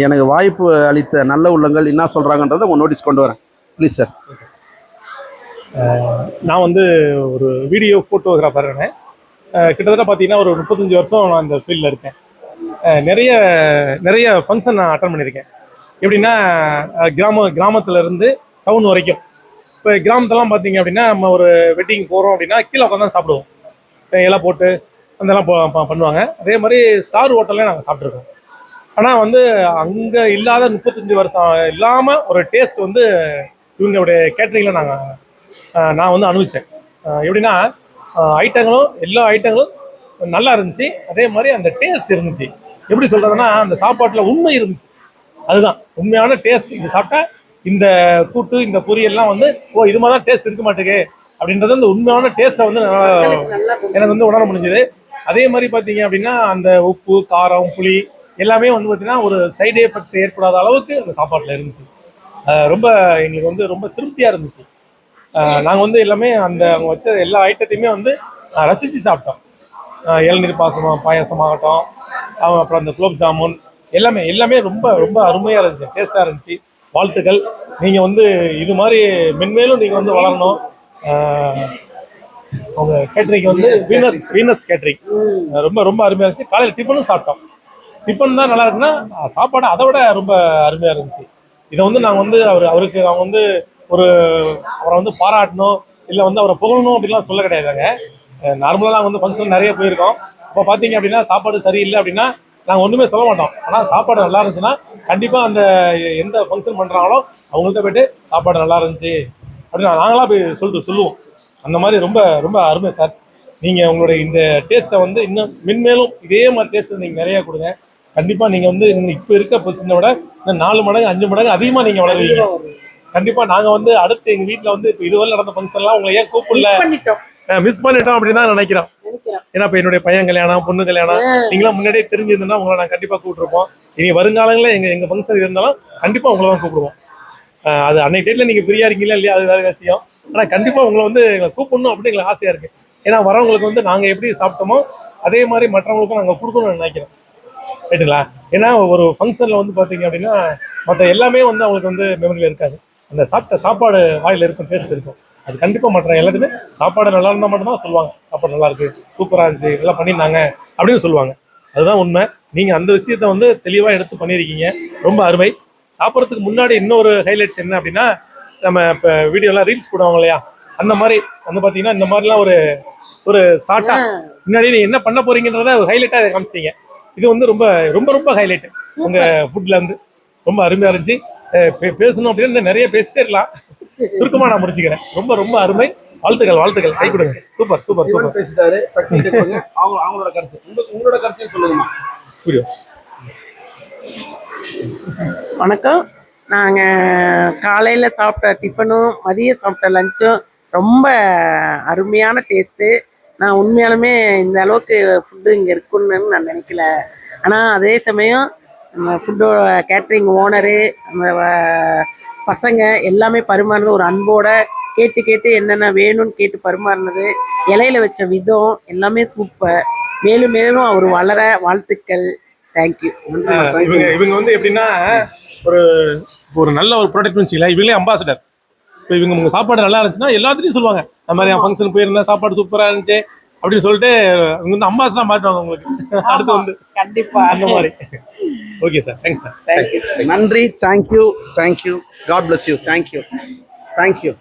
எனக்கு வாய்ப்பு அளித்த நல்ல உள்ளங்கள் என்ன சொல்கிறாங்கன்றதை உங்கள் நோட்டீஸ் கொண்டு வரேன். Please sir. நான் வந்து ஒரு வீடியோ ஃபோட்டோகிராஃபர்னு கிட்டத்தட்ட பார்த்தீங்கன்னா ஒரு 35 வருஷம் நான் இந்த ஃபீல்டில் இருக்கேன். நிறைய ஃபங்க்ஷன் நான் அட்டன் பண்ணியிருக்கேன். எப்படின்னா கிராமத்துலேருந்து டவுன் வரைக்கும். இப்போ கிராமத்தெல்லாம் பார்த்தீங்க அப்படின்னா நம்ம ஒரு வெட்டிங் போகிறோம் அப்படின்னா கீழே உட்காந்து தான் சாப்பிடுவோம். இலை போட்டு அதெல்லாம் பண்ணுவாங்க. அதே மாதிரி ஸ்டார் ஹோட்டல்லே நாங்கள் சாப்பிட்ருக்கோம். ஆனால் வந்து அங்கே இல்லாத 35 வருஷம் இல்லாமல் ஒரு டேஸ்ட் வந்து இவங்களுடைய கேட்டரிங்கில் நான் வந்து அனுபவித்தேன். எப்படின்னா ஐட்டங்களும் எல்லா ஐட்டங்களும் நல்லா இருந்துச்சு. அதே மாதிரி அந்த டேஸ்ட் இருந்துச்சு. எப்படி சொல்கிறதுனா அந்த சாப்பாட்டில் உண்மை இருந்துச்சு. அதுதான் உண்மையான டேஸ்ட். இது சாப்பிட்டா இந்த கூட்டு இந்த பொரியல்லாம் வந்து இது மாதிரி தான் டேஸ்ட் இருக்க மாட்டேங்குது அப்படின்றது அந்த உண்மையான டேஸ்ட்டை வந்து எனக்கு வந்து உணர முடிஞ்சுது. அதே மாதிரி பார்த்தீங்க அப்படின்னா அந்த உப்பு காரம் புளி எல்லாமே வந்து பார்த்தீங்கன்னா ஒரு சைடு எஃபெக்ட் ஏற்படாத அளவுக்கு அந்த சாப்பாட்டில் இருந்துச்சு. ரொம்ப எங்களுக்கு வந்து ரொம்ப திருப்தியாக இருந்துச்சு. நாங்கள் வந்து எல்லாமே அவங்க வச்ச எல்லா ஐட்டத்தையுமே வந்து ரசித்து சாப்பிட்டோம். இளநீர் பாயசமாகட்டும், அப்புறம் அந்த குலோப் ஜாமுன் எல்லாமே ரொம்ப ரொம்ப அருமையாக இருந்துச்சு, டேஸ்ட்டாக இருந்துச்சு. வாழ்த்துக்கள். நீங்கள் வந்து இது மாதிரி மென்மேலும் நீங்கள் வந்து வளரணும். அவங்க கேட்டரிங் வந்து வீனஸ் கேட்டரிங் ரொம்ப ரொம்ப அருமையாக இருந்துச்சு. காலையில் டிஃபனும் சாப்பிட்டோம். டிஃபன் தான் நல்லா இருக்குன்னா சாப்பாடு அதை விட ரொம்ப அருமையாக இருந்துச்சு. இதை வந்து நாங்கள் வந்து அவருக்கு அவங்க வந்து அவரை வந்து பாராட்டணும் இல்லை வந்து அவரை புகழணும் அப்படின்லாம் சொல்ல கிடையாதுங்க. நார்மலாக நாங்கள் வந்து ஃபங்க்ஷன் நிறைய போயிருக்கோம். இப்போ பார்த்தீங்க அப்படின்னா சாப்பாடு சரியில்லை அப்படின்னா நாங்கள் ஒன்றுமே சொல்ல மாட்டோம். ஆனால் சாப்பாடு நல்லா இருந்துச்சுன்னா கண்டிப்பாக அந்த எந்த ஃபங்க்ஷன் பண்ணுறாங்களோ அவங்கள்ட்ட போய்ட்டு சாப்பாடு நல்லா இருந்துச்சு அப்படின்னு நாங்களாக போய் சொல்லுவோம். அந்த மாதிரி ரொம்ப ரொம்ப அருமை சார். நீங்கள் உங்களுடைய இந்த டேஸ்ட்டை வந்து இன்னும் மென்மேலும் இதே மாதிரி டேஸ்ட்டை நீங்கள் நிறையா கொடுங்க. கண்டிப்பாக நீங்கள் வந்து இப்போ இருக்க பொசிஷனை விட இன்னும் 4 மடங்கு 5 மடங்கு அதிகமாக நீங்கள் வளருவீங்க. கண்டிப்பாக நாங்கள் வந்து அடுத்து எங்கள் வீட்டில் வந்து இப்போ இதுவரை நடந்த ஃபங்க்ஷன்லாம் உங்களை ஏன் கூப்பிடல மிஸ் பண்ணிட்டோம் அப்படின்னு தான் நினைக்கிறோம். ஏன்னா இப்போ என்னுடைய பையன் கல்யாணம் பொண்ணு கல்யாணம் நீங்களாம் முன்னாடியே தெரிஞ்சிருந்தா உங்களை நான் கண்டிப்பாக கூப்பிட்டுருப்போம். இனி வருங்காலங்களில் எங்கள் ஃபங்க்ஷன் இருந்தாலும் கண்டிப்பாக உங்களை தான் கூப்பிடுவோம். அது அன்னைக்கு டேட்டில் நீங்கள் ஃப்ரீயாக இருக்கீங்களா இல்லையா அது வேறு விஷயம். ஆனால் கண்டிப்பாக உங்களை வந்து எங்களை கூப்பிடணும் அப்படின்னு எங்களுக்கு ஆசையாக இருக்குது. ஏன்னா வரவங்களுக்கு வந்து நாங்கள் எப்படி சாப்பிட்டோமோ அதே மாதிரி மற்றவங்களுக்கும் நாங்கள் கொடுக்கணும்னு நினைக்கிறோம். ரைட்டுங்களா? ஏன்னா ஒரு ஃபங்க்ஷனில் வந்து பார்த்தீங்க அப்படின்னா மற்ற எல்லாமே வந்து அவங்களுக்கு வந்து மெமரியில் இருக்காது. அந்த சாப்பிட்ட சாப்பாடு வாயில் இருக்கும், டேஸ்ட் இருக்கும். அது கண்டிப்பாக மற்ற எல்லாத்துமே சாப்பாடு நல்லா இருந்தால் மட்டும்தான் சொல்லுவாங்க சாப்பாடு நல்லா இருக்குது, சூப்பராக இருந்துச்சு, நல்லா பண்ணியிருந்தாங்க அப்படின்னு சொல்லுவாங்க. அதுதான் உண்மை. நீங்கள் அந்த விஷயத்த வந்து தெளிவாக எடுத்து பண்ணியிருக்கீங்க, ரொம்ப அருமை. சாப்பிட்றதுக்கு முன்னாடி இன்னொரு ஹைலைட்ஸ் என்ன அப்படின்னா நம்ம இப்போ வீடியோலாம் ரீல்ஸ் போடுவாங்க இல்லையா, அந்த மாதிரி வந்து பார்த்தீங்கன்னா இந்த மாதிரிலாம் ஒரு ஷார்ட்டாக முன்னாடி நீங்கள் என்ன பண்ண போறீங்கன்றத ஒரு ஹைலைட்டாக இதை காமிச்சிட்டீங்க. இது வந்து ரொம்ப ரொம்ப ரொம்ப ஹைலைட்டு உங்கள் ஃபுட்டில் வந்து ரொம்ப அருமையாக இருந்துச்சு. பேசணும் அப்படின்னு நிறைய பேசிட்டே இருக்கலாம், சுருக்கமாக நான் முடிச்சுக்கிறேன். ரொம்ப ரொம்ப அருமை. வாழ்த்துக்கள் கை கொடுங்க. சூப்பர் சூப்பர் சூப்பர் பேசிட்டாரு. அவங்களோட கருத்து உங்களோட கருத்தையும் சொல்லுங்கம்மா. வணக்கம். நாங்கள் காலையில் சாப்பிட்ட டிஃபனும் மதியம் சாப்பிட்ட லஞ்சும் ரொம்ப அருமையான டேஸ்ட்டு. நான் உண்மையாலுமே இந்த அளவுக்கு ஃபுட்டு இங்கே இருக்குன்னு நான் நினைக்கல. ஆனால் அதே சமயம் நம்ம ஃபுட்டோட கேட்ரிங் ஓனரு அந்த பசங்க எல்லாமே பரிமாறினது ஒரு அன்போட கேட்டு என்னென்ன வேணும்னு கேட்டு பரிமாறினது, இலையில வச்ச விதம் எல்லாமே சூப்பர். மேலும் மேலும் அவர் வளர வாழ்த்துக்கள். தேங்க்யூ. இவங்க வந்து எப்படின்னா ஒரு நல்ல ஒரு ப்ராடக்ட் வச்சுக்கல, இவங்களே அம்பாசிடர். இப்போ இவங்க சாப்பாடு நல்லா இருந்துச்சுன்னா எல்லாத்துலேயும் சொல்லுவாங்க, இந்த மாதிரி ஃபங்க்ஷன் போயிருந்தேன் சாப்பாடு சூப்பராக இருந்துச்சு அப்படின்னு சொல்லிட்டு இவங்க வந்து அம்பாசிடர் மாற்றுவாங்க உங்களுக்கு. அடுத்து வந்து கண்டிப்பாக அந்த மாதிரி. Okay sir, thanks sir. நன்றி. Thank you. God bless you. Thank you.